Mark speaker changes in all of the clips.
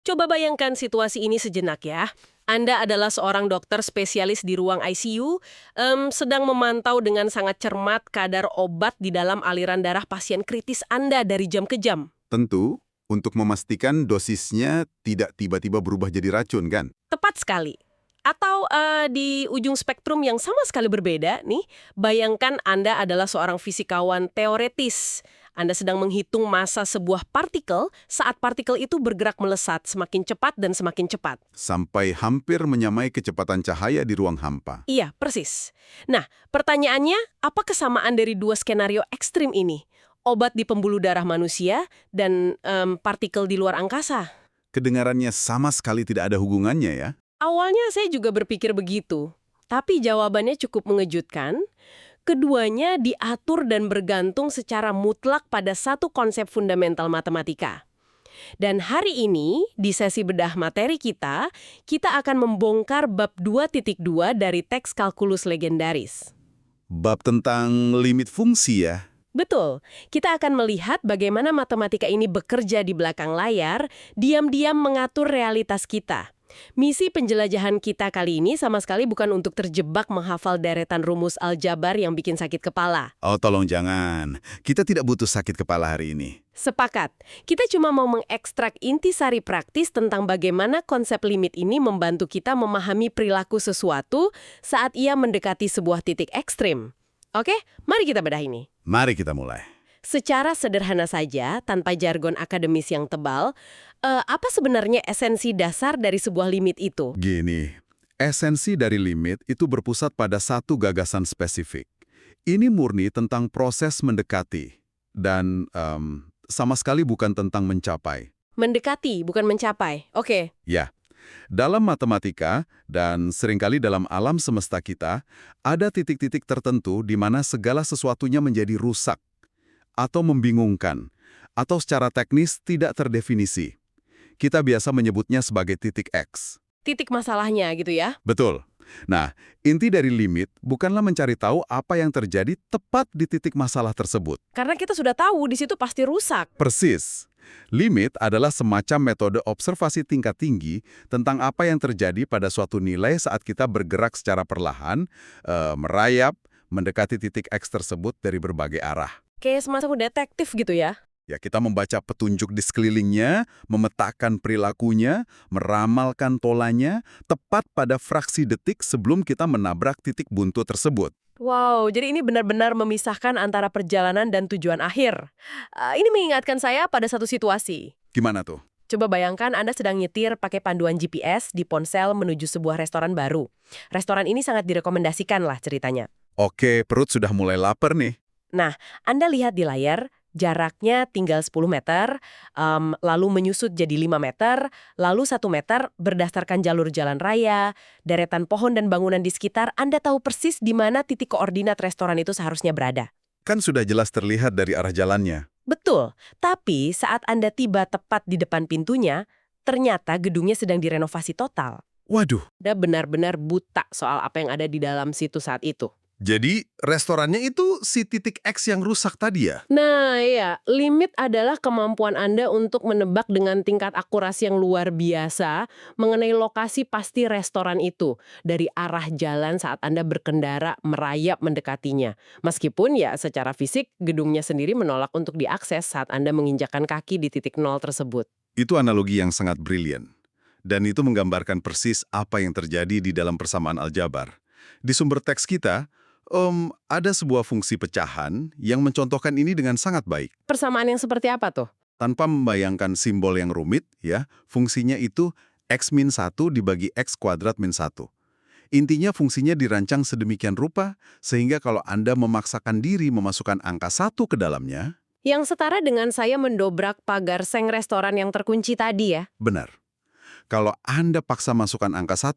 Speaker 1: Coba bayangkan situasi ini sejenak ya. Anda adalah seorang dokter spesialis di ruang ICU, sedang memantau dengan sangat cermat kadar obat di dalam aliran darah pasien kritis Anda dari jam ke jam.
Speaker 2: Tentu, untuk memastikan dosisnya tidak tiba-tiba berubah jadi racun, kan?
Speaker 1: Tepat sekali. Atau di ujung spektrum yang sama sekali berbeda nih, bayangkan Anda adalah seorang fisikawan teoretis. Anda sedang menghitung massa sebuah partikel saat partikel itu bergerak melesat semakin cepat dan semakin cepat.
Speaker 2: Sampai hampir menyamai kecepatan cahaya di ruang hampa.
Speaker 1: Iya, persis. Nah, pertanyaannya, apa kesamaan dari dua skenario ekstrim ini? Obat di pembuluh darah manusia dan partikel di luar angkasa.
Speaker 2: Kedengarannya sama sekali tidak ada hubungannya ya.
Speaker 1: Awalnya saya juga berpikir begitu. Tapi jawabannya cukup mengejutkan. Keduanya diatur dan bergantung secara mutlak pada satu konsep fundamental matematika. Dan hari ini, di sesi bedah materi kita akan membongkar bab 2.2 dari teks kalkulus legendaris.
Speaker 2: Bab tentang limit fungsi ya.
Speaker 1: Betul, kita akan melihat bagaimana matematika ini bekerja di belakang layar, diam-diam mengatur realitas kita. Misi penjelajahan kita kali ini sama sekali bukan untuk terjebak menghafal deretan rumus aljabar yang bikin sakit kepala.
Speaker 2: Oh, tolong jangan. Kita tidak butuh sakit kepala hari ini.
Speaker 1: Sepakat. Kita cuma mau mengekstrak intisari praktis tentang bagaimana konsep limit ini membantu kita memahami perilaku sesuatu saat ia mendekati sebuah titik ekstrim. Oke, mari kita bedah ini.
Speaker 2: Mari kita mulai.
Speaker 1: Secara sederhana saja, tanpa jargon akademis yang tebal, apa sebenarnya esensi dasar dari sebuah limit itu?
Speaker 2: Gini, esensi dari limit itu berpusat pada satu gagasan spesifik. Ini murni tentang proses mendekati dan sama sekali bukan tentang mencapai.
Speaker 1: Mendekati, bukan mencapai. Oke.
Speaker 2: Ya, dalam matematika dan seringkali dalam alam semesta kita, ada titik-titik tertentu di mana segala sesuatunya menjadi rusak atau membingungkan, atau secara teknis tidak terdefinisi. Kita biasa menyebutnya sebagai titik X.
Speaker 1: Titik masalahnya gitu ya?
Speaker 2: Betul. Nah, inti dari limit bukanlah mencari tahu apa yang terjadi tepat di titik masalah tersebut.
Speaker 1: Karena kita sudah tahu di situ pasti rusak.
Speaker 2: Persis. Limit adalah semacam metode observasi tingkat tinggi tentang apa yang terjadi pada suatu nilai saat kita bergerak secara perlahan, merayap, mendekati titik X tersebut dari berbagai arah.
Speaker 1: Kayak semacam detektif gitu ya?
Speaker 2: Ya, kita membaca petunjuk di sekelilingnya, memetakan perilakunya, meramalkan polanya, tepat pada fraksi detik sebelum kita menabrak titik buntu tersebut.
Speaker 1: Wow, jadi ini benar-benar memisahkan antara perjalanan dan tujuan akhir. Ini mengingatkan saya pada satu situasi.
Speaker 2: Gimana tuh?
Speaker 1: Coba bayangkan Anda sedang nyetir pakai panduan GPS di ponsel menuju sebuah restoran baru. Restoran ini sangat direkomendasikan lah ceritanya.
Speaker 2: Oke, perut sudah mulai lapar nih.
Speaker 1: Nah, Anda lihat di layar, jaraknya tinggal 10 meter, lalu menyusut jadi 5 meter, lalu 1 meter berdasarkan jalur jalan raya, deretan pohon dan bangunan di sekitar, Anda tahu persis di mana titik koordinat restoran itu seharusnya berada.
Speaker 2: Kan sudah jelas terlihat dari arah jalannya.
Speaker 1: Betul, tapi saat Anda tiba tepat di depan pintunya, ternyata gedungnya sedang direnovasi total.
Speaker 2: Waduh,
Speaker 1: Anda benar-benar buta soal apa yang ada di dalam situ saat itu.
Speaker 2: jadi restorannya itu si titik X yang rusak tadi ya?
Speaker 1: Nah, ya, limit adalah kemampuan Anda untuk menebak dengan tingkat akurasi yang luar biasa mengenai lokasi pasti restoran itu dari arah jalan saat Anda berkendara merayap mendekatinya. Meskipun ya secara fisik gedungnya sendiri menolak untuk diakses saat Anda menginjakkan kaki di titik nol tersebut.
Speaker 2: Itu analogi yang sangat brilian. Dan itu menggambarkan persis apa yang terjadi di dalam persamaan aljabar. Di sumber teks kita, ada sebuah fungsi pecahan yang mencontohkan ini dengan sangat baik.
Speaker 1: Persamaan yang seperti apa tuh?
Speaker 2: Tanpa membayangkan simbol yang rumit, ya, fungsinya itu X-1 dibagi X² min 1. Intinya fungsinya dirancang sedemikian rupa, sehingga kalau Anda memaksakan diri memasukkan angka 1 ke dalamnya,
Speaker 1: Yang setara dengan saya mendobrak pagar seng restoran yang terkunci tadi ya.
Speaker 2: benar. Kalau Anda paksa masukkan angka 1,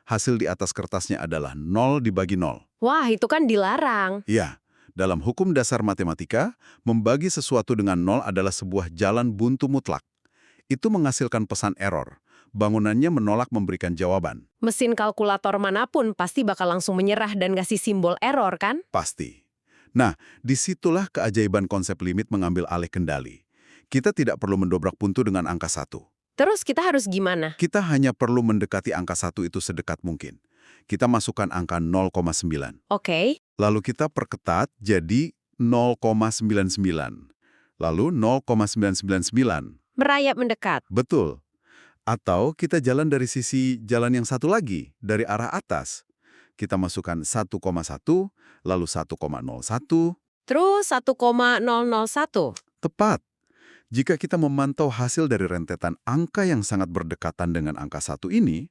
Speaker 2: hasil di atas kertasnya adalah 0 dibagi 0.
Speaker 1: Wah, itu kan dilarang.
Speaker 2: Ya, dalam hukum dasar matematika, membagi sesuatu dengan 0 adalah sebuah jalan buntu mutlak. Itu menghasilkan pesan error. Bangunannya menolak memberikan jawaban.
Speaker 1: Mesin kalkulator manapun pasti bakal langsung menyerah dan ngasih simbol error kan?
Speaker 2: Pasti. Nah, disitulah keajaiban konsep limit mengambil alih kendali. Kita tidak perlu mendobrak buntu dengan angka 1.
Speaker 1: Terus kita harus gimana?
Speaker 2: Kita hanya perlu mendekati angka 1 itu sedekat mungkin. Kita masukkan angka 0,9.
Speaker 1: Oke.
Speaker 2: Lalu kita perketat jadi 0,99. Lalu 0,999.
Speaker 1: Merayap mendekat.
Speaker 2: Betul. Atau kita jalan dari sisi jalan yang satu lagi, dari arah atas. Kita masukkan 1,1, lalu 1,01.
Speaker 1: Terus 1,001.
Speaker 2: Tepat. Jika kita memantau hasil dari rentetan angka yang sangat berdekatan dengan angka 1 ini,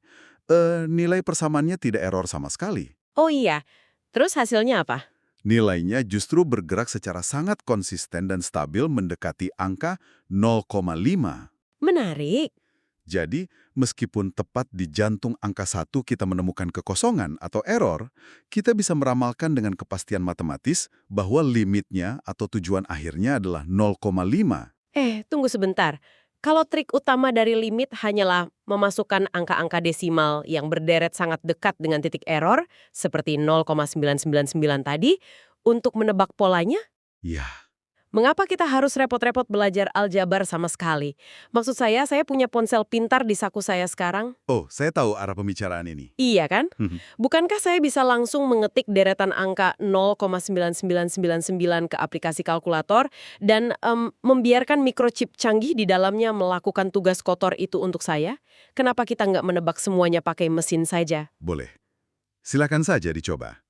Speaker 2: nilai persamaannya tidak error sama sekali.
Speaker 1: Oh iya. Terus hasilnya apa?
Speaker 2: Nilainya justru bergerak secara sangat konsisten dan stabil mendekati angka 0,5.
Speaker 1: Menarik.
Speaker 2: Jadi, meskipun tepat di jantung angka 1 kita menemukan kekosongan atau error, kita bisa meramalkan dengan kepastian matematis bahwa limitnya atau tujuan akhirnya adalah 0,5.
Speaker 1: Tunggu sebentar. Kalau trik utama dari limit hanyalah memasukkan angka-angka desimal yang berderet sangat dekat dengan titik error, seperti 0,999 tadi, untuk menebak polanya,
Speaker 2: Ya,
Speaker 1: mengapa kita harus repot-repot belajar aljabar sama sekali? Maksud saya punya ponsel pintar di saku saya sekarang.
Speaker 2: oh, saya tahu arah pembicaraan ini.
Speaker 1: Iya kan? Bukankah saya bisa langsung mengetik deretan angka 0,9999 ke aplikasi kalkulator dan membiarkan microchip canggih di dalamnya melakukan tugas kotor itu untuk saya? Kenapa kita nggak menebak semuanya pakai mesin saja?
Speaker 2: Boleh. Silakan saja dicoba.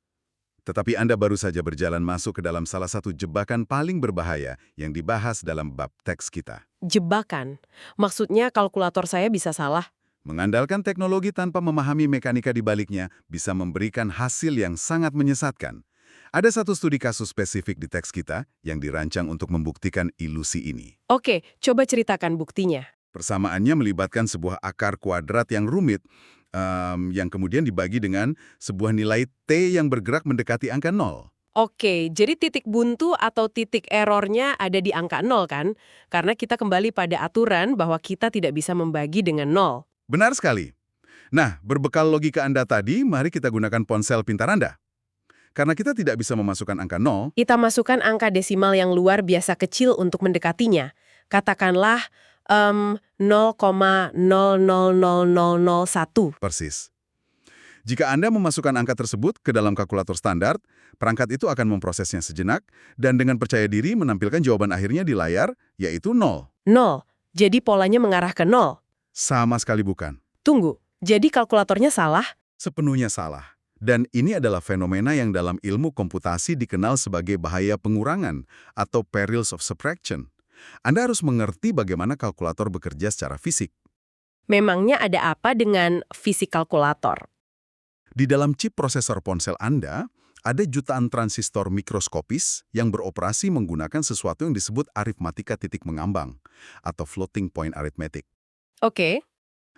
Speaker 2: Tetapi Anda baru saja berjalan masuk ke dalam salah satu jebakan paling berbahaya yang dibahas dalam bab teks kita.
Speaker 1: Jebakan? Maksudnya kalkulator saya bisa salah?
Speaker 2: Mengandalkan teknologi tanpa memahami mekanika di baliknya bisa memberikan hasil yang sangat menyesatkan. Ada satu studi kasus spesifik di teks kita yang dirancang untuk membuktikan ilusi ini.
Speaker 1: Oke, coba ceritakan buktinya.
Speaker 2: Persamaannya melibatkan sebuah akar kuadrat yang rumit, yang kemudian dibagi dengan sebuah nilai T yang bergerak mendekati angka 0.
Speaker 1: Oke, jadi titik buntu atau titik errornya ada di angka 0 kan? Karena kita kembali pada aturan bahwa kita tidak bisa membagi dengan 0.
Speaker 2: Benar sekali. Nah, berbekal logika Anda tadi, mari kita gunakan ponsel pintar Anda. Karena kita tidak bisa memasukkan angka 0,
Speaker 1: Kita masukkan angka desimal yang luar biasa kecil untuk mendekatinya. Katakanlah 0,000001.
Speaker 2: persis. Jika Anda memasukkan angka tersebut ke dalam kalkulator standar, perangkat itu akan memprosesnya sejenak dan dengan percaya diri menampilkan jawaban akhirnya di layar, yaitu 0.
Speaker 1: 0. Jadi polanya mengarah ke 0.
Speaker 2: Sama sekali bukan.
Speaker 1: Tunggu, jadi kalkulatornya salah?
Speaker 2: Sepenuhnya salah. Dan ini adalah fenomena yang dalam ilmu komputasi dikenal sebagai bahaya pengurangan atau perils of subtraction. Anda harus mengerti bagaimana kalkulator bekerja secara fisik.
Speaker 1: Memangnya ada apa dengan fisik kalkulator?
Speaker 2: Di dalam chip prosesor ponsel Anda, ada jutaan transistor mikroskopis yang beroperasi menggunakan sesuatu yang disebut aritmatika titik mengambang atau floating point arithmetic.
Speaker 1: Oke.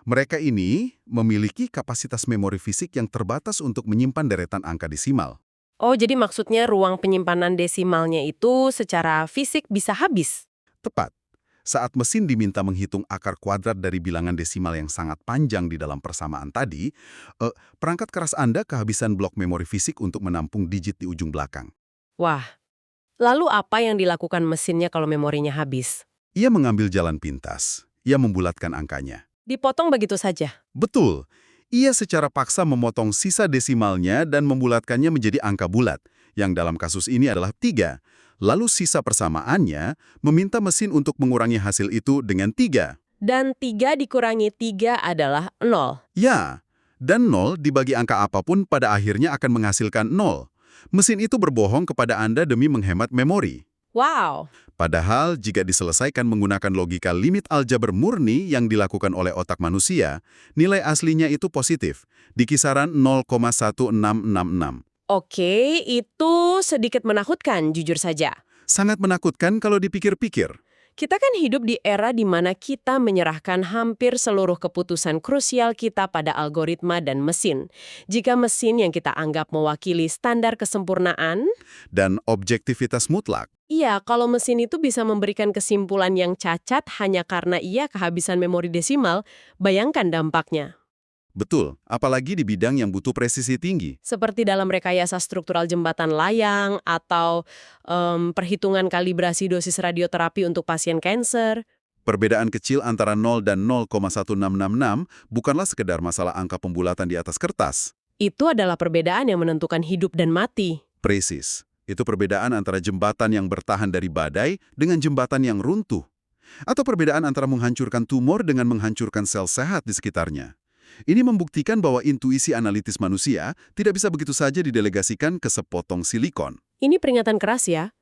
Speaker 2: Mereka ini memiliki kapasitas memori fisik yang terbatas untuk menyimpan deretan angka desimal.
Speaker 1: Oh, jadi maksudnya ruang penyimpanan desimalnya itu secara fisik bisa habis?
Speaker 2: Tepat. Saat mesin diminta menghitung akar kuadrat dari bilangan desimal yang sangat panjang di dalam persamaan tadi, perangkat keras Anda kehabisan blok memori fisik untuk menampung digit di ujung belakang.
Speaker 1: Wah, lalu apa yang dilakukan mesinnya kalau memorinya habis?
Speaker 2: Ia mengambil jalan pintas. Ia membulatkan angkanya.
Speaker 1: Dipotong begitu saja?
Speaker 2: Betul. Ia secara paksa memotong sisa desimalnya dan membulatkannya menjadi angka bulat, yang dalam kasus ini adalah 3. Lalu sisa persamaannya meminta mesin untuk mengurangi hasil itu dengan 3.
Speaker 1: Dan 3 dikurangi 3 adalah 0.
Speaker 2: Ya, dan 0 dibagi angka apapun pada akhirnya akan menghasilkan 0. Mesin itu berbohong kepada Anda demi menghemat memori.
Speaker 1: Wow.
Speaker 2: Padahal jika diselesaikan menggunakan logika limit aljabar murni yang dilakukan oleh otak manusia, nilai aslinya itu positif, di kisaran 0,1666.
Speaker 1: Oke, itu sedikit menakutkan, jujur saja.
Speaker 2: Sangat menakutkan kalau dipikir-pikir.
Speaker 1: Kita kan hidup di era di mana kita menyerahkan hampir seluruh keputusan krusial kita pada algoritma dan mesin. Jika mesin yang kita anggap mewakili standar kesempurnaan,
Speaker 2: Dan objektivitas mutlak.
Speaker 1: iya, kalau mesin itu bisa memberikan kesimpulan yang cacat hanya karena ia kehabisan memori desimal, bayangkan dampaknya.
Speaker 2: Betul, apalagi di bidang yang butuh presisi tinggi.
Speaker 1: Seperti dalam rekayasa struktural jembatan layang atau perhitungan kalibrasi dosis radioterapi untuk pasien kanker.
Speaker 2: Perbedaan kecil antara 0 dan 0,1666 bukanlah sekedar masalah angka pembulatan di atas kertas.
Speaker 1: Itu adalah perbedaan yang menentukan hidup dan mati.
Speaker 2: Presis. Itu perbedaan antara jembatan yang bertahan dari badai dengan jembatan yang runtuh. Atau perbedaan antara menghancurkan tumor dengan menghancurkan sel sehat di sekitarnya. Ini membuktikan bahwa intuisi analitis manusia tidak bisa begitu saja didelegasikan ke sepotong silikon.
Speaker 1: Ini peringatan keras ya,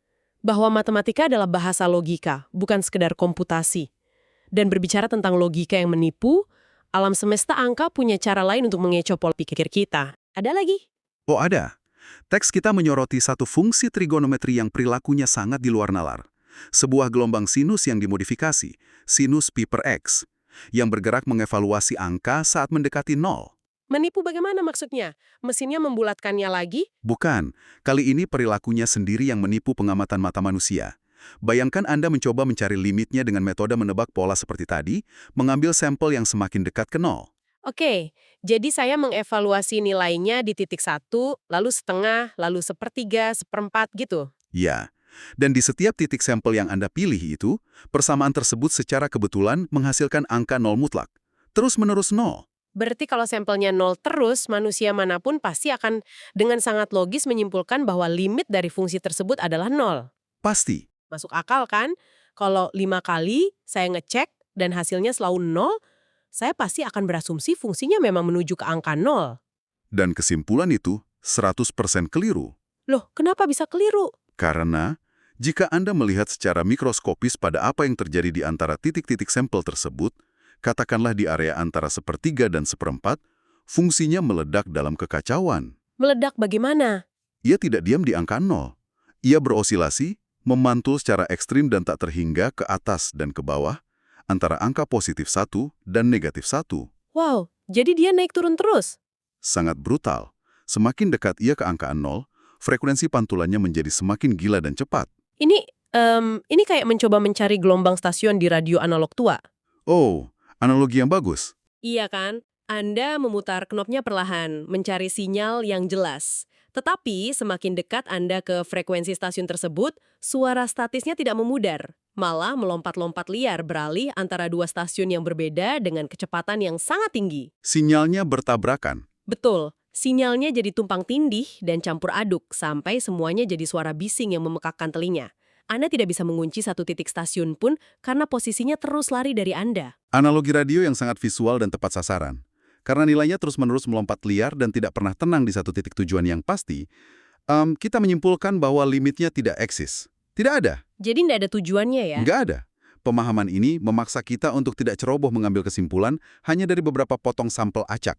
Speaker 1: bahwa matematika adalah bahasa logika, bukan sekedar komputasi. Dan berbicara tentang logika yang menipu, alam semesta angka punya cara lain untuk mengecoh pola pikir kita. Ada lagi?
Speaker 2: Oh ada. Teks kita menyoroti satu fungsi trigonometri yang perilakunya sangat di luar nalar. Sebuah gelombang sinus yang dimodifikasi, sinus pi per x, yang bergerak mengevaluasi angka saat mendekati 0.
Speaker 1: Menipu bagaimana maksudnya? Mesinnya membulatkannya lagi?
Speaker 2: Bukan, kali ini perilakunya sendiri yang menipu pengamatan mata manusia. Bayangkan Anda mencoba mencari limitnya dengan metode menebak pola seperti tadi, mengambil sampel yang semakin dekat ke 0.
Speaker 1: Oke, jadi saya mengevaluasi nilainya di titik 1, lalu setengah, lalu sepertiga, seperempat gitu.
Speaker 2: Ya, dan di setiap titik sampel yang Anda pilih itu, persamaan tersebut secara kebetulan menghasilkan angka 0 mutlak. Terus-menerus 0.
Speaker 1: Berarti kalau sampelnya 0 terus, manusia manapun pasti akan dengan sangat logis menyimpulkan bahwa limit dari fungsi tersebut adalah 0.
Speaker 2: Pasti.
Speaker 1: Masuk akal kan? Kalau 5 kali saya ngecek dan hasilnya selalu 0, saya pasti akan berasumsi fungsinya memang menuju ke angka 0.
Speaker 2: Dan kesimpulan itu 100% keliru.
Speaker 1: Loh, kenapa bisa keliru?
Speaker 2: Karena, jika Anda melihat secara mikroskopis pada apa yang terjadi di antara titik-titik sampel tersebut, katakanlah di area antara sepertiga dan seperempat, fungsinya meledak dalam kekacauan.
Speaker 1: Meledak bagaimana?
Speaker 2: Ia tidak diam di angka 0. Ia berosilasi, memantul secara ekstrim dan tak terhingga ke atas dan ke bawah, antara angka positif 1 dan negatif 1.
Speaker 1: Wow, jadi dia naik turun terus?
Speaker 2: Sangat brutal. Semakin dekat ia ke angka 0, frekuensi pantulannya menjadi semakin gila dan cepat.
Speaker 1: Ini kayak mencoba mencari gelombang stasiun di radio analog tua.
Speaker 2: Oh, analogi yang bagus.
Speaker 1: Iya kan? Anda memutar knopnya perlahan, mencari sinyal yang jelas. Tetapi semakin dekat Anda ke frekuensi stasiun tersebut, suara statisnya tidak memudar. Malah melompat-lompat liar beralih antara dua stasiun yang berbeda dengan kecepatan yang sangat tinggi.
Speaker 2: Sinyalnya bertabrakan.
Speaker 1: Betul, sinyalnya jadi tumpang tindih dan campur aduk sampai semuanya jadi suara bising yang memekakkan telinga. Anda tidak bisa mengunci satu titik stasiun pun karena posisinya terus lari dari Anda.
Speaker 2: Analogi radio yang sangat visual dan tepat sasaran. Karena nilainya terus-menerus melompat liar dan tidak pernah tenang di satu titik tujuan yang pasti, kita menyimpulkan bahwa limitnya tidak eksis. Tidak ada.
Speaker 1: Jadi tidak ada tujuannya ya?
Speaker 2: Nggak ada. Pemahaman ini memaksa kita untuk tidak ceroboh mengambil kesimpulan hanya dari beberapa potong sampel acak.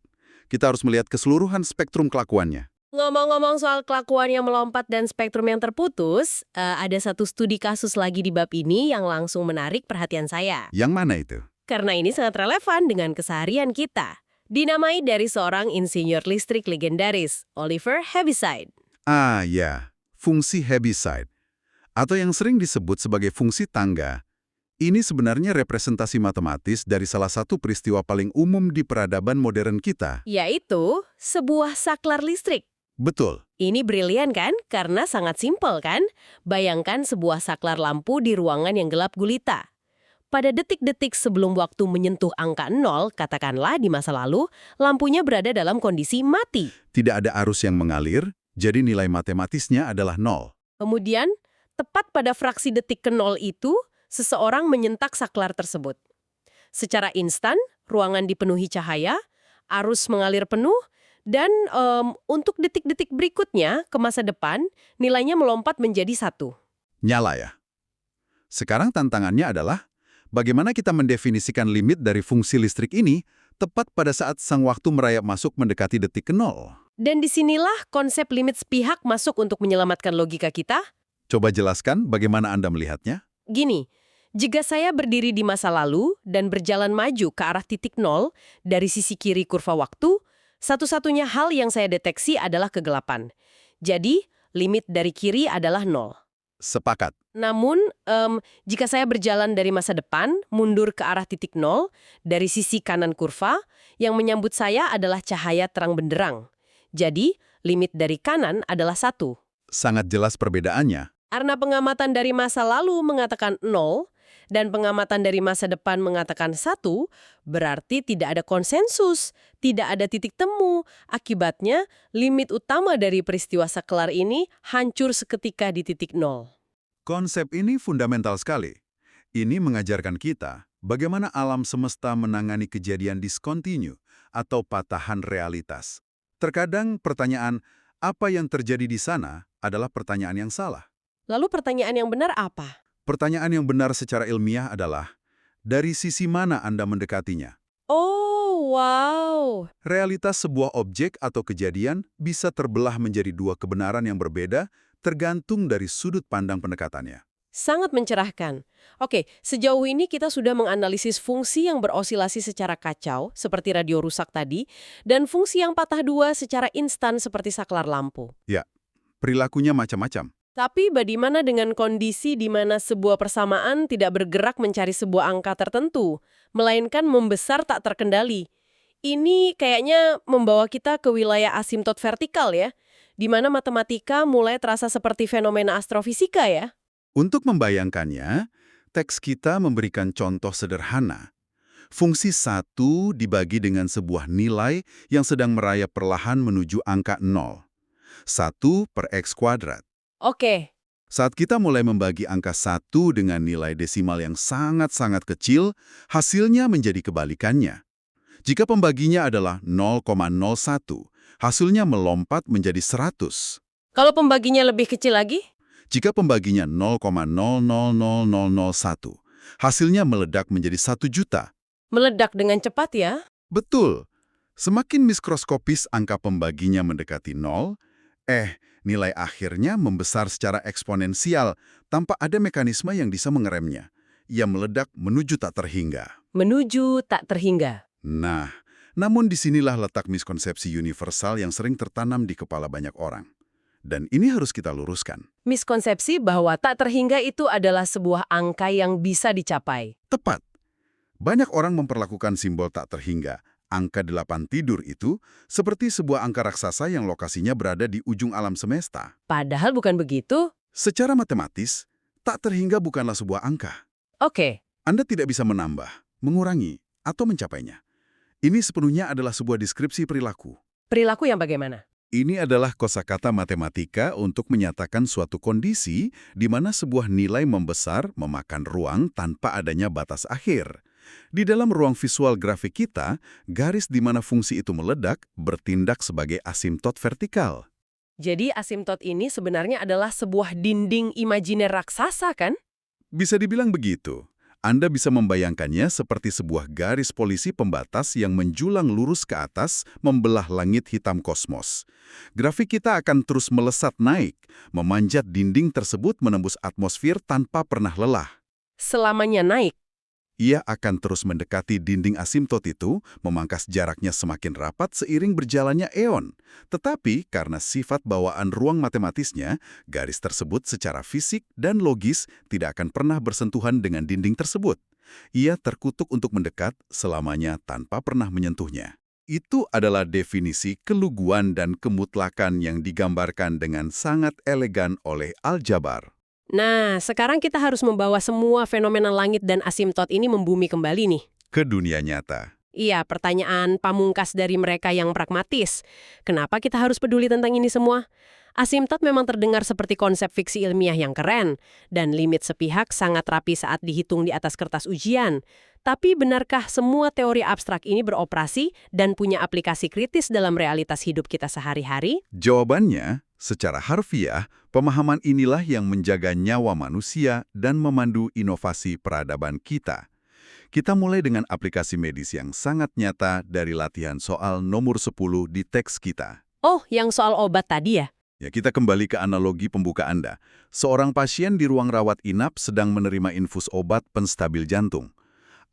Speaker 2: Kita harus melihat keseluruhan spektrum kelakuannya.
Speaker 1: Ngomong-ngomong soal kelakuan yang melompat dan spektrum yang terputus, ada satu studi kasus lagi di bab ini yang langsung menarik perhatian saya.
Speaker 2: Yang mana itu?
Speaker 1: Karena ini sangat relevan dengan keseharian kita. Dinamai dari seorang insinyur listrik legendaris, Oliver Heaviside.
Speaker 2: Ah ya, fungsi Heaviside. Atau yang sering disebut sebagai fungsi tangga. Ini sebenarnya representasi matematis dari salah satu peristiwa paling umum di peradaban modern kita.
Speaker 1: Yaitu sebuah saklar listrik.
Speaker 2: Betul.
Speaker 1: Ini brilian kan? Karena sangat simpel kan? Bayangkan sebuah saklar lampu di ruangan yang gelap gulita. Pada detik-detik sebelum waktu menyentuh angka 0, katakanlah di masa lalu, lampunya berada dalam kondisi mati.
Speaker 2: Tidak ada arus yang mengalir, jadi nilai matematisnya adalah 0.
Speaker 1: Kemudian, tepat pada fraksi detik ke 0 itu, seseorang menyentak saklar tersebut. Secara instan, ruangan dipenuhi cahaya, arus mengalir penuh, dan untuk detik-detik berikutnya, ke masa depan, nilainya melompat menjadi 1.
Speaker 2: Nyala ya. Sekarang tantangannya adalah, bagaimana kita mendefinisikan limit dari fungsi listrik ini tepat pada saat sang waktu merayap masuk mendekati detik ke 0.
Speaker 1: Dan disinilah konsep limit sepihak masuk untuk menyelamatkan logika kita.
Speaker 2: Coba jelaskan bagaimana Anda melihatnya.
Speaker 1: Gini, jika saya berdiri di masa lalu dan berjalan maju ke arah titik 0 dari sisi kiri kurva waktu, satu-satunya hal yang saya deteksi adalah kegelapan. Jadi, limit dari kiri adalah 0.
Speaker 2: Sepakat.
Speaker 1: Namun, jika saya berjalan dari masa depan, mundur ke arah titik 0, dari sisi kanan kurva, yang menyambut saya adalah cahaya terang benderang. Jadi, limit dari kanan adalah 1.
Speaker 2: Sangat jelas perbedaannya.
Speaker 1: Karena pengamatan dari masa lalu mengatakan 0, Dan pengamatan dari masa depan mengatakan satu, berarti tidak ada konsensus, tidak ada titik temu. Akibatnya, limit utama dari peristiwa saklar ini hancur seketika di titik nol.
Speaker 2: Konsep ini fundamental sekali. Ini mengajarkan kita bagaimana alam semesta menangani kejadian diskontinu atau patahan realitas. Terkadang pertanyaan, apa yang terjadi di sana adalah pertanyaan yang salah.
Speaker 1: Lalu pertanyaan yang benar apa?
Speaker 2: Pertanyaan yang benar secara ilmiah adalah, dari sisi mana Anda mendekatinya?
Speaker 1: Oh, wow.
Speaker 2: Realitas sebuah objek atau kejadian bisa terbelah menjadi dua kebenaran yang berbeda tergantung dari sudut pandang pendekatannya.
Speaker 1: Sangat mencerahkan. Oke, sejauh ini kita sudah menganalisis fungsi yang berosilasi secara kacau, seperti radio rusak tadi, dan fungsi yang patah dua secara instan seperti saklar lampu.
Speaker 2: Ya, perilakunya macam-macam.
Speaker 1: Tapi bagaimana dengan kondisi di mana sebuah persamaan tidak bergerak mencari sebuah angka tertentu, melainkan membesar tak terkendali? Ini kayaknya membawa kita ke wilayah asimtot vertikal ya, di mana matematika mulai terasa seperti fenomena astrofisika ya.
Speaker 2: Untuk membayangkannya, teks kita memberikan contoh sederhana. Fungsi 1 dibagi dengan sebuah nilai yang sedang merayap perlahan menuju angka 0. 1 per X kuadrat.
Speaker 1: Oke.
Speaker 2: Saat kita mulai membagi angka 1 dengan nilai desimal yang sangat-sangat kecil, hasilnya menjadi kebalikannya. Jika pembaginya adalah 0,01, hasilnya melompat menjadi 100.
Speaker 1: Kalau pembaginya lebih kecil lagi?
Speaker 2: Jika pembaginya 0,000001, hasilnya meledak menjadi 1 juta.
Speaker 1: Meledak dengan cepat ya?
Speaker 2: Betul. Semakin mikroskopis angka pembaginya mendekati 0, nilai akhirnya membesar secara eksponensial tanpa ada mekanisme yang bisa mengeremnya. Ia meledak menuju tak terhingga.
Speaker 1: Menuju tak terhingga.
Speaker 2: Nah, namun disinilah letak miskonsepsi universal yang sering tertanam di kepala banyak orang. Dan ini harus kita luruskan.
Speaker 1: Miskonsepsi bahwa tak terhingga itu adalah sebuah angka yang bisa dicapai.
Speaker 2: Tepat. Banyak orang memperlakukan simbol tak terhingga, angka 8 tidur itu, seperti sebuah angka raksasa yang lokasinya berada di ujung alam semesta.
Speaker 1: Padahal bukan begitu.
Speaker 2: Secara matematis, tak terhingga bukanlah sebuah angka.
Speaker 1: Oke.
Speaker 2: Anda tidak bisa menambah, mengurangi, atau mencapainya. Ini sepenuhnya adalah sebuah deskripsi perilaku.
Speaker 1: Perilaku yang bagaimana?
Speaker 2: Ini adalah kosakata matematika untuk menyatakan suatu kondisi di mana sebuah nilai membesar memakan ruang tanpa adanya batas akhir. Di dalam ruang visual grafik kita, garis di mana fungsi itu meledak bertindak sebagai asimtot vertikal.
Speaker 1: Jadi asimtot ini sebenarnya adalah sebuah dinding imajiner raksasa kan?
Speaker 2: Bisa dibilang begitu. Anda bisa membayangkannya seperti sebuah garis polisi pembatas yang menjulang lurus ke atas, membelah langit hitam kosmos. Grafik kita akan terus melesat naik, memanjat dinding tersebut menembus atmosfer tanpa pernah lelah.
Speaker 1: Selamanya naik.
Speaker 2: Ia akan terus mendekati dinding asimtot itu, memangkas jaraknya semakin rapat seiring berjalannya eon. Tetapi karena sifat bawaan ruang matematisnya, garis tersebut secara fisik dan logis tidak akan pernah bersentuhan dengan dinding tersebut. Ia terkutuk untuk mendekat selamanya tanpa pernah menyentuhnya. Itu adalah definisi keluguan dan kemutlakan yang digambarkan dengan sangat elegan oleh Aljabar.
Speaker 1: Nah, sekarang kita harus membawa semua fenomena langit dan asimtot ini membumi kembali nih.
Speaker 2: Ke dunia nyata.
Speaker 1: Iya, pertanyaan pamungkas dari mereka yang pragmatis. Kenapa kita harus peduli tentang ini semua? Asimtot memang terdengar seperti konsep fiksi ilmiah yang keren, dan limit sepihak sangat rapi saat dihitung di atas kertas ujian. Tapi benarkah semua teori abstrak ini beroperasi dan punya aplikasi kritis dalam realitas hidup kita sehari-hari?
Speaker 2: Jawabannya, secara harfiah, pemahaman inilah yang menjaga nyawa manusia dan memandu inovasi peradaban kita. Kita mulai dengan aplikasi medis yang sangat nyata dari latihan soal nomor 10 di teks kita.
Speaker 1: Oh, yang soal obat tadi ya?
Speaker 2: Ya, kita kembali ke analogi pembuka Anda. Seorang pasien di ruang rawat inap sedang menerima infus obat penstabil jantung.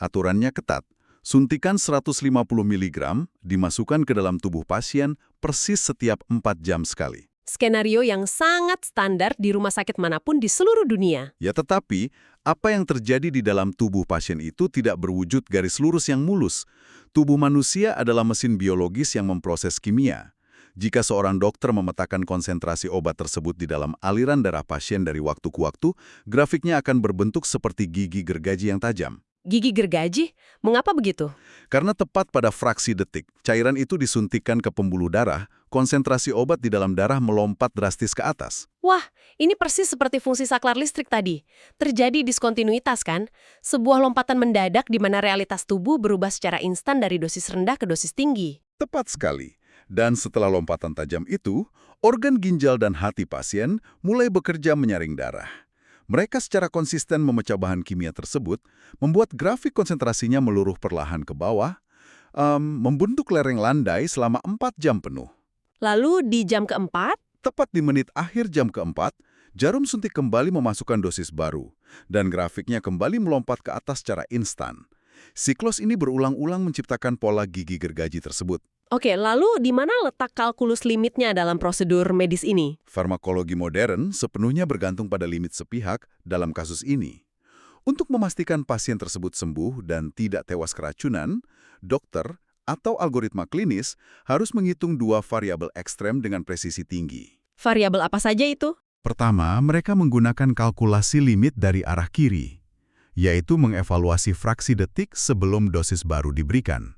Speaker 2: Aturannya ketat. Suntikan 150 mg dimasukkan ke dalam tubuh pasien persis setiap 4 jam sekali.
Speaker 1: Skenario yang sangat standar di rumah sakit manapun di seluruh dunia.
Speaker 2: Ya, tetapi apa yang terjadi di dalam tubuh pasien itu tidak berwujud garis lurus yang mulus. Tubuh manusia adalah mesin biologis yang memproses kimia. Jika seorang dokter memetakan konsentrasi obat tersebut di dalam aliran darah pasien dari waktu ke waktu, grafiknya akan berbentuk seperti gigi gergaji yang tajam.
Speaker 1: Gigi gergaji? Mengapa begitu?
Speaker 2: Karena tepat pada fraksi detik, cairan itu disuntikkan ke pembuluh darah, konsentrasi obat di dalam darah melompat drastis ke atas.
Speaker 1: Wah, ini persis seperti fungsi saklar listrik tadi. Terjadi diskontinuitas kan? Sebuah lompatan mendadak di mana realitas tubuh berubah secara instan dari dosis rendah ke dosis tinggi.
Speaker 2: Tepat sekali. Dan setelah lompatan tajam itu, organ ginjal dan hati pasien mulai bekerja menyaring darah. Mereka secara konsisten memecah bahan kimia tersebut, membuat grafik konsentrasinya meluruh perlahan ke bawah, membentuk lereng landai selama 4 jam penuh.
Speaker 1: Lalu di jam keempat,
Speaker 2: Tepat di menit akhir jam keempat, jarum suntik kembali memasukkan dosis baru, dan grafiknya kembali melompat ke atas secara instan. Siklus ini berulang-ulang menciptakan pola gigi gergaji tersebut.
Speaker 1: oke, lalu di mana letak kalkulus limitnya dalam prosedur medis ini?
Speaker 2: Farmakologi modern sepenuhnya bergantung pada limit sepihak dalam kasus ini. Untuk memastikan pasien tersebut sembuh dan tidak tewas keracunan, dokter atau algoritma klinis harus menghitung 2 variabel ekstrem dengan presisi tinggi.
Speaker 1: Variabel apa saja itu?
Speaker 2: Pertama, mereka menggunakan kalkulasi limit dari arah kiri, yaitu mengevaluasi fraksi detik sebelum dosis baru diberikan.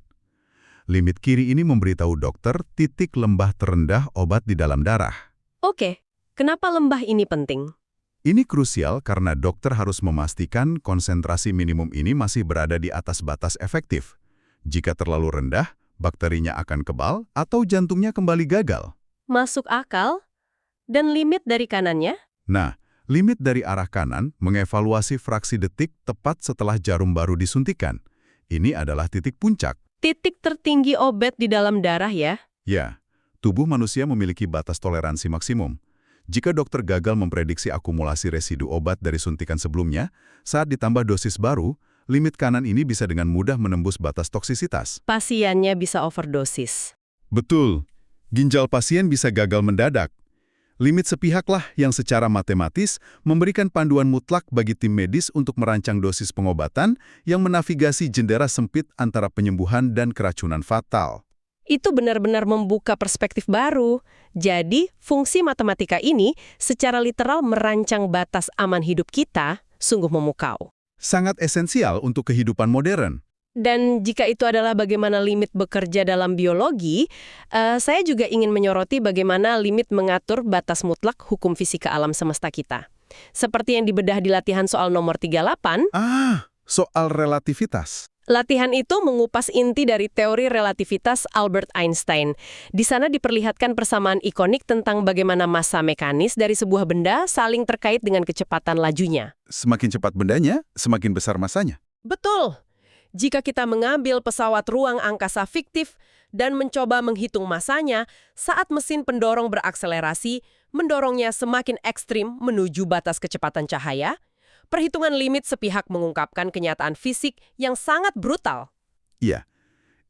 Speaker 2: Limit kiri ini memberitahu dokter titik lembah terendah obat di dalam darah.
Speaker 1: Oke, kenapa lembah ini penting?
Speaker 2: Ini krusial karena dokter harus memastikan konsentrasi minimum ini masih berada di atas batas efektif. Jika terlalu rendah, bakterinya akan kebal atau jantungnya kembali gagal.
Speaker 1: Masuk akal? Dan limit dari kanannya?
Speaker 2: Nah, limit dari arah kanan mengevaluasi fraksi detik tepat setelah jarum baru disuntikan. Ini adalah titik puncak.
Speaker 1: Titik tertinggi obat di dalam darah ya?
Speaker 2: Ya, tubuh manusia memiliki batas toleransi maksimum. Jika dokter gagal memprediksi akumulasi residu obat dari suntikan sebelumnya, saat ditambah dosis baru, limit kanan ini bisa dengan mudah menembus batas toksisitas.
Speaker 1: Pasiennya bisa overdosis.
Speaker 2: Betul, ginjal pasien bisa gagal mendadak. Limit sepihaklah yang secara matematis memberikan panduan mutlak bagi tim medis untuk merancang dosis pengobatan yang menavigasi jendela sempit antara penyembuhan dan keracunan fatal.
Speaker 1: Itu benar-benar membuka perspektif baru. Jadi, fungsi matematika ini secara literal merancang batas aman hidup kita, sungguh memukau.
Speaker 2: Sangat esensial untuk kehidupan modern.
Speaker 1: Dan jika itu adalah bagaimana limit bekerja dalam biologi, saya juga ingin menyoroti bagaimana limit mengatur batas mutlak hukum fisika alam semesta kita. Seperti yang dibedah di latihan soal nomor 38,
Speaker 2: Soal relativitas.
Speaker 1: latihan itu mengupas inti dari teori relativitas Albert Einstein. Di sana diperlihatkan persamaan ikonik tentang bagaimana massa mekanis dari sebuah benda saling terkait dengan kecepatan lajunya.
Speaker 2: Semakin cepat bendanya, semakin besar massanya.
Speaker 1: Betul. Jika kita mengambil pesawat ruang angkasa fiktif dan mencoba menghitung massanya, saat mesin pendorong berakselerasi, mendorongnya semakin ekstrim menuju batas kecepatan cahaya, perhitungan limit sepihak mengungkapkan kenyataan fisik yang sangat brutal.
Speaker 2: Iya,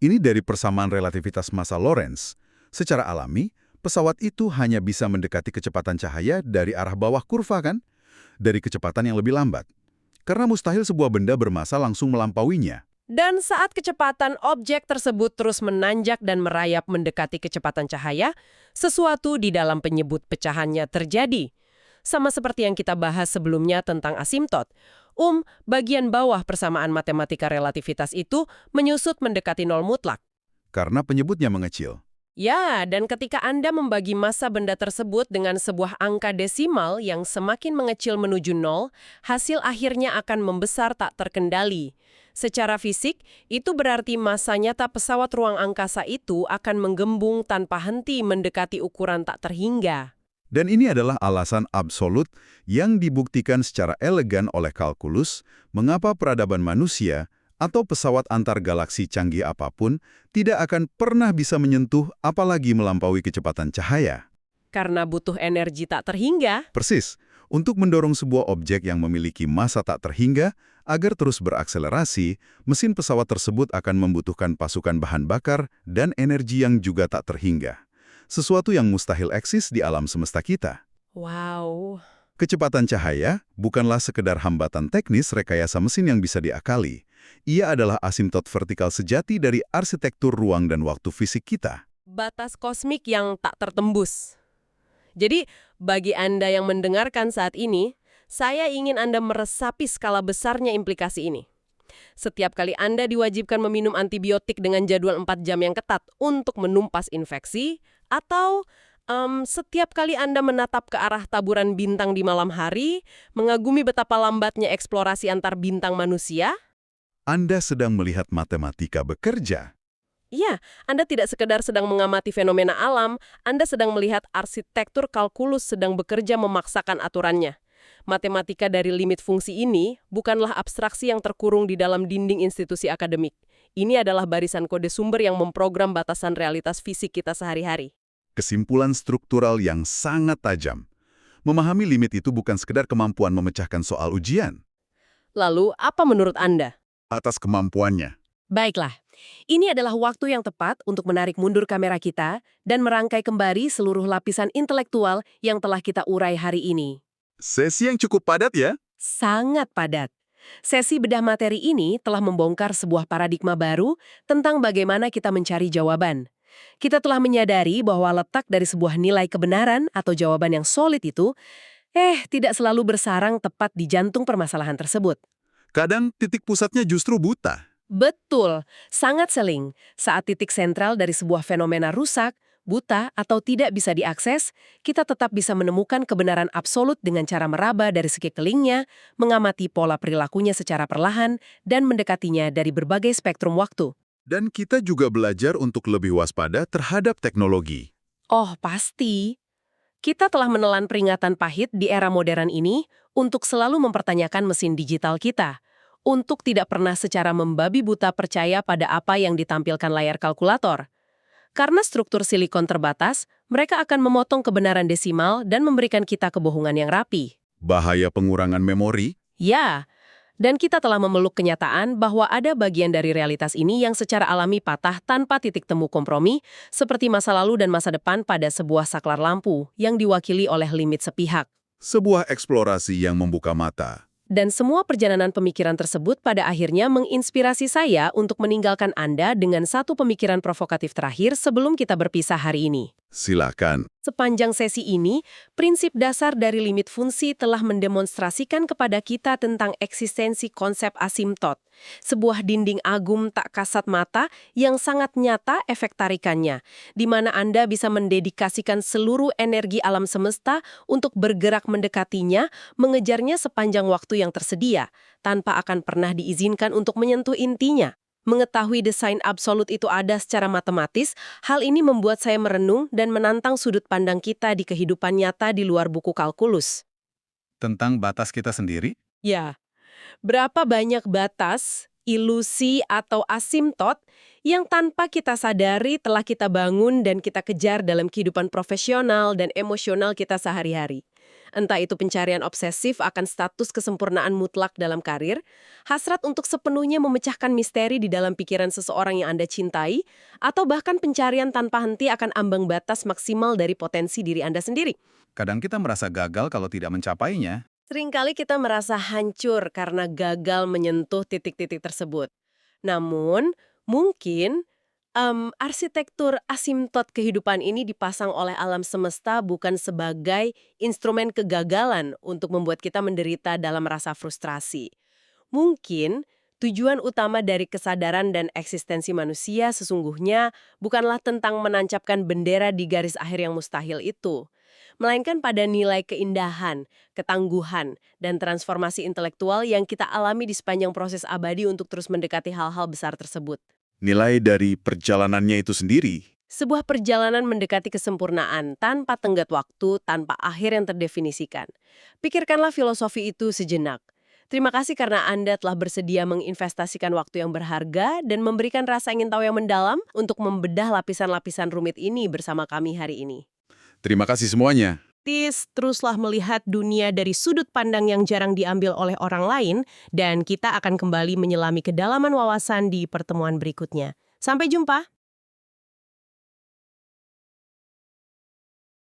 Speaker 2: ini dari persamaan relativitas massa Lorentz. Secara alami, pesawat itu hanya bisa mendekati kecepatan cahaya dari arah bawah kurva kan? Dari kecepatan yang lebih lambat. Karena mustahil sebuah benda bermassa langsung melampauinya.
Speaker 1: Dan saat kecepatan objek tersebut terus menanjak dan merayap mendekati kecepatan cahaya, sesuatu di dalam penyebut pecahannya terjadi. Sama seperti yang kita bahas sebelumnya tentang asimtot. Bagian bawah persamaan matematika relativitas itu menyusut mendekati nol mutlak.
Speaker 2: Karena penyebutnya mengecil.
Speaker 1: Ya, dan ketika Anda membagi massa benda tersebut dengan sebuah angka desimal yang semakin mengecil menuju nol, hasil akhirnya akan membesar tak terkendali. Secara fisik, itu berarti massa nyata pesawat ruang angkasa itu akan menggembung tanpa henti mendekati ukuran tak terhingga.
Speaker 2: Dan ini adalah alasan absolut yang dibuktikan secara elegan oleh kalkulus mengapa peradaban manusia atau pesawat antar galaksi canggih apapun tidak akan pernah bisa menyentuh apalagi melampaui kecepatan cahaya.
Speaker 1: Karena butuh energi tak terhingga.
Speaker 2: Persis, untuk mendorong sebuah objek yang memiliki massa tak terhingga agar terus berakselerasi, mesin pesawat tersebut akan membutuhkan pasukan bahan bakar dan energi yang juga tak terhingga. Sesuatu yang mustahil eksis di alam semesta kita.
Speaker 1: Wow.
Speaker 2: Kecepatan cahaya bukanlah sekedar hambatan teknis rekayasa mesin yang bisa diakali. Ia adalah asimtot vertikal sejati dari arsitektur ruang dan waktu fisik kita.
Speaker 1: batas kosmik yang tak tertembus. Jadi, bagi Anda yang mendengarkan saat ini, saya ingin Anda meresapi skala besarnya implikasi ini. Setiap kali Anda diwajibkan meminum antibiotik dengan jadwal 4 jam yang ketat untuk menumpas infeksi, atau setiap kali Anda menatap ke arah taburan bintang di malam hari, mengagumi betapa lambatnya eksplorasi antar bintang manusia,
Speaker 2: Anda sedang melihat matematika bekerja.
Speaker 1: iya, Anda tidak sekedar sedang mengamati fenomena alam, Anda sedang melihat arsitektur kalkulus sedang bekerja memaksakan aturannya. Matematika dari limit fungsi ini bukanlah abstraksi yang terkurung di dalam dinding institusi akademik. Ini adalah barisan kode sumber yang memprogram batasan realitas fisik kita sehari-hari.
Speaker 2: Kesimpulan struktural yang sangat tajam. Memahami limit itu bukan sekedar kemampuan memecahkan soal ujian.
Speaker 1: Lalu, apa menurut Anda?
Speaker 2: Atas kemampuannya.
Speaker 1: Baiklah, ini adalah waktu yang tepat untuk menarik mundur kamera kita dan merangkai kembali seluruh lapisan intelektual yang telah kita urai hari ini.
Speaker 2: Sesi yang cukup padat ya?
Speaker 1: Sangat padat. Sesi bedah materi ini telah membongkar sebuah paradigma baru tentang bagaimana kita mencari jawaban. Kita telah menyadari bahwa letak dari sebuah nilai kebenaran atau jawaban yang solid itu, tidak selalu bersarang tepat di jantung permasalahan tersebut.
Speaker 2: Kadang titik pusatnya justru buta.
Speaker 1: Betul, sangat seling. Saat titik sentral dari sebuah fenomena rusak, buta, atau tidak bisa diakses, kita tetap bisa menemukan kebenaran absolut dengan cara meraba dari sekelilingnya, mengamati pola perilakunya secara perlahan, dan mendekatinya dari berbagai spektrum waktu.
Speaker 2: Dan kita juga belajar untuk lebih waspada terhadap teknologi.
Speaker 1: Oh, pasti. Kita telah menelan peringatan pahit di era modern ini untuk selalu mempertanyakan mesin digital kita, untuk tidak pernah secara membabi buta percaya pada apa yang ditampilkan layar kalkulator. Karena struktur silikon terbatas, mereka akan memotong kebenaran desimal dan memberikan kita kebohongan yang rapi.
Speaker 2: Bahaya pengurangan memori?
Speaker 1: Ya, dan kita telah memeluk kenyataan bahwa ada bagian dari realitas ini yang secara alami patah tanpa titik temu kompromi, seperti masa lalu dan masa depan pada sebuah saklar lampu yang diwakili oleh limit sepihak.
Speaker 2: Sebuah eksplorasi yang membuka mata.
Speaker 1: Dan semua perjalanan pemikiran tersebut pada akhirnya menginspirasi saya untuk meninggalkan Anda dengan satu pemikiran provokatif terakhir sebelum kita berpisah hari ini.
Speaker 2: Silakan.
Speaker 1: Sepanjang sesi ini, prinsip dasar dari limit fungsi telah mendemonstrasikan kepada kita tentang eksistensi konsep asimtot, sebuah dinding agung tak kasat mata yang sangat nyata efek tarikannya, di mana Anda bisa mendedikasikan seluruh energi alam semesta untuk bergerak mendekatinya, mengejarnya sepanjang waktu yang tersedia, tanpa akan pernah diizinkan untuk menyentuh intinya. Mengetahui desain absolut itu ada secara matematis, hal ini membuat saya merenung dan menantang sudut pandang kita di kehidupan nyata di luar buku kalkulus.
Speaker 2: Tentang batas kita sendiri?
Speaker 1: Ya, berapa banyak batas, ilusi, atau asimtot yang tanpa kita sadari telah kita bangun dan kita kejar dalam kehidupan profesional dan emosional kita sehari-hari. Entah itu pencarian obsesif akan status kesempurnaan mutlak dalam karir, hasrat untuk sepenuhnya memecahkan misteri di dalam pikiran seseorang yang Anda cintai, atau bahkan pencarian tanpa henti akan ambang batas maksimal dari potensi diri Anda sendiri.
Speaker 2: Kadang kita merasa gagal kalau tidak mencapainya.
Speaker 1: Seringkali kita merasa hancur karena gagal menyentuh titik-titik tersebut. Namun, mungkin arsitektur asimtot kehidupan ini dipasang oleh alam semesta bukan sebagai instrumen kegagalan untuk membuat kita menderita dalam rasa frustrasi. Mungkin tujuan utama dari kesadaran dan eksistensi manusia sesungguhnya bukanlah tentang menancapkan bendera di garis akhir yang mustahil itu, melainkan pada nilai keindahan, ketangguhan, dan transformasi intelektual yang kita alami di sepanjang proses abadi untuk terus mendekati hal-hal besar tersebut.
Speaker 2: Nilai dari perjalanannya itu sendiri.
Speaker 1: Sebuah perjalanan mendekati kesempurnaan tanpa tenggat waktu, tanpa akhir yang terdefinisikan. Pikirkanlah filosofi itu sejenak. Terima kasih karena Anda telah bersedia menginvestasikan waktu yang berharga dan memberikan rasa ingin tahu yang mendalam untuk membedah lapisan-lapisan rumit ini bersama kami hari ini.
Speaker 2: Terima kasih semuanya.
Speaker 1: Teruslah melihat dunia dari sudut pandang yang jarang diambil oleh orang lain, dan kita akan kembali menyelami kedalaman wawasan di pertemuan berikutnya. Sampai jumpa!